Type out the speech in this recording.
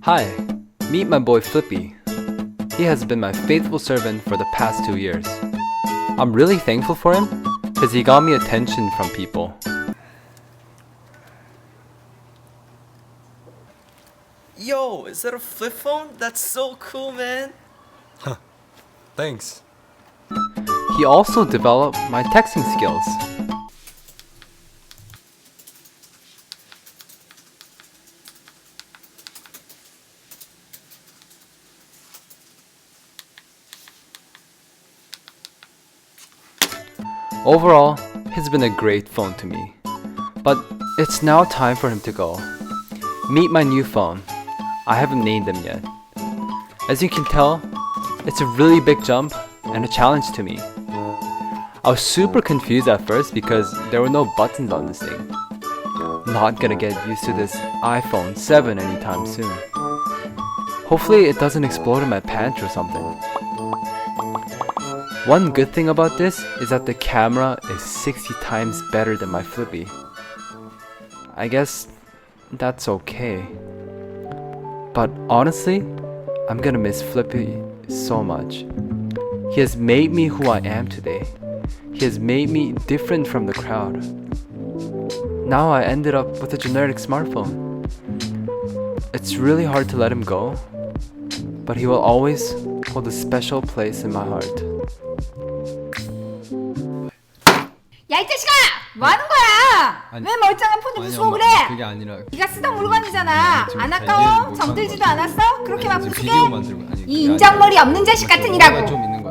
Hi, meet my boy Flippy. He has been my faithful servant for the past 2 years. I'm really thankful for him because he got me attention from people. Yo, is that a flip phone? That's so cool, man. Thanks. He also developed my texting skills. Overall, he's been a great phone to me. But it's now time for him to go. Meet my new phone. I haven't named him yet. As you can tell, it's a really big jump and a challenge to me. I was super confused at first because there were no buttons on this thing. Not gonna get used to this iPhone 7 anytime soon. Hopefully it doesn't explode in my pants or something. One good thing about this is that the camera is 60 times better than my Flippy. I guess that's okay. But honestly, I'm gonna miss Flippy so much. He has made me who I am today. He has made me different from the crowd. Now I ended up with a generic smartphone. It's really hard to let him go, but he will always hold a special place in my heart. 야, 이 자식아! 뭐 하는 거야? 아니, 왜 멀쩡한 폰을 아니, 부수고 엄마, 그래? 그게 아니라 네가 쓰던 물건이잖아. 지금 안 잘 아까워? 이해를 못하는 정들지도 것 않았어? 그렇게 막 지금 부수게? 비디오 만들고 아니 이 그게 인정머리 아니라 없는 자식 좀 같으니라고. 오해가 좀 있는